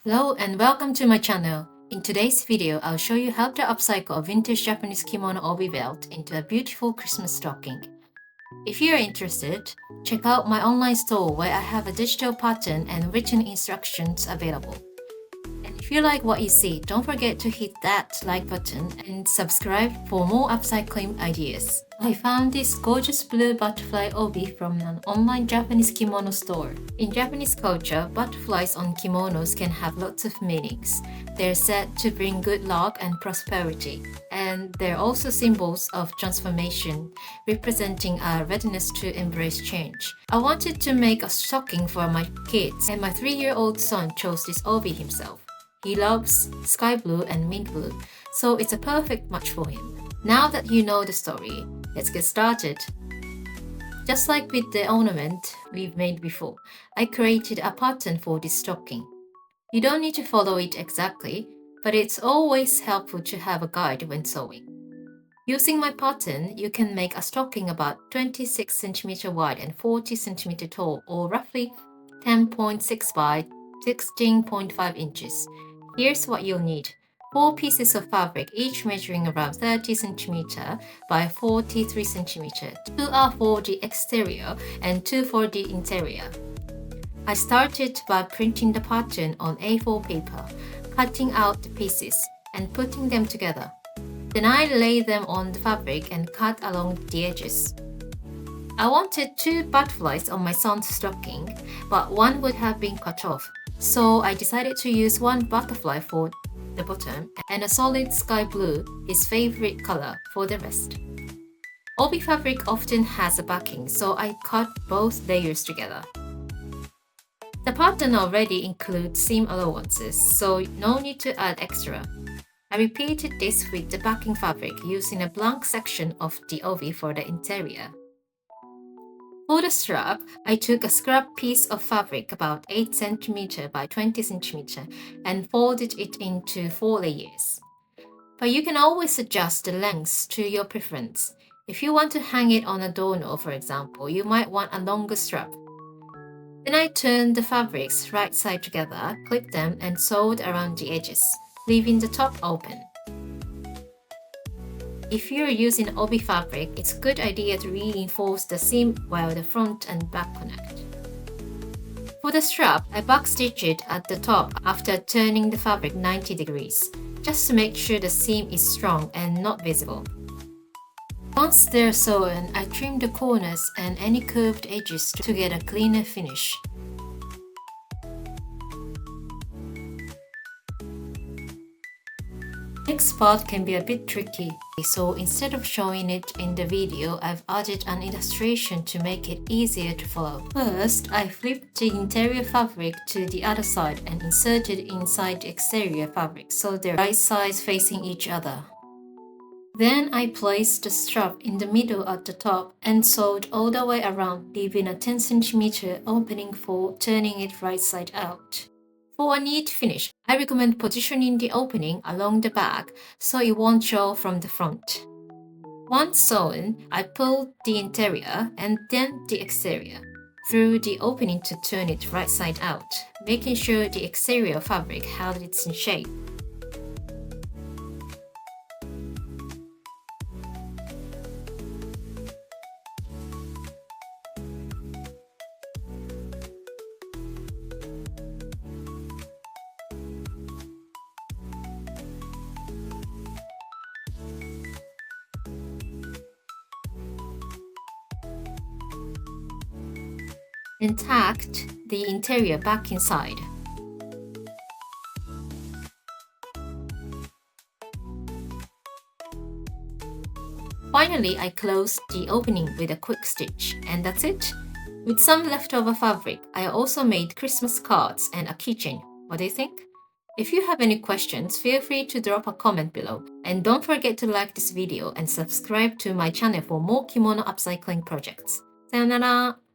Hello and welcome to my channel. In today's video, I'll show you how to upcycle a vintage Japanese kimono obi belt into a beautiful Christmas stocking. If you're interested, check out my online store where I have a digital pattern and written instructions available. And if you like what you see, don't forget to hit that like button and subscribe for more upcycling ideas. I found this gorgeous blue butterfly obi from an online Japanese kimono store. In Japanese culture, butterflies on kimonos can have lots of meanings. They're said to bring good luck and prosperity, and they're also symbols of transformation, representing a readiness to embrace change. I wanted to make a stocking for my kids, and my 3-year-old son chose this obi himself. He loves sky blue and mint blue, so it's a perfect match for him. Now that you know the story, let's get started. Just like with the ornament we've made before, I created a pattern for this stocking. You don't need to follow it exactly, but it's always helpful to have a guide when sewing. Using my pattern, you can make a stocking about 26 cm wide and 40 cm tall, or roughly 10.6 by 16.5 inches. Here's what you'll need. 4 pieces of fabric, each measuring around 30 cm by 43 cm. 2 are for the exterior and 2 for the interior. I started by printing the pattern on A4 paper, cutting out the pieces, and putting them together. Then I lay them on the fabric and cut along the edges. I wanted 2 butterflies on my son's stocking, but one would have been cut off, so I decided to use 1 butterfly for the bottom and a solid sky blue, his favorite color, for the rest. Obi fabric often has a backing, so I cut both layers together. The pattern already includes seam allowances, so no need to add extra. I repeated this with the backing fabric using a blank section of the obi for the interior. For the strap, I took a scrap piece of fabric about 8 cm by 20 cm and folded it into 4 layers. But you can always adjust the lengths to your preference. If you want to hang it on a doorknob, for example, you might want a longer strap. Then I turned the fabrics right side together, clipped them, and sewed around the edges, leaving the top open. If you're using obi fabric, it's a good idea to reinforce the seam while the front and back connect. For the strap, I backstitched it at the top after turning the fabric 90 degrees, just to make sure the seam is strong and not visible. Once they're sewn, I trimmed the corners and any curved edges to get a cleaner finish. Next part can be a bit tricky, so instead of showing it in the video, I've added an illustration to make it easier to follow. First, I flipped the interior fabric to the other side and inserted inside the exterior fabric so they're right sides facing each other. Then I placed the strap in the middle at the top and sewed all the way around, leaving a 10 cm opening for turning it right side out. For a neat finish, I recommend positioning the opening along the back so it won't show from the front. Once sewn, I pulled the interior and then the exterior through the opening to turn it right side out, making sure the exterior fabric held it in shape. And tacked the interior back inside. Finally, I closed the opening with a quick stitch, and that's it. With some leftover fabric, I also made Christmas cards and a keychain. What do you think? If you have any questions, feel free to drop a comment below. And don't forget to like this video and subscribe to my channel for more kimono upcycling projects. さよなら!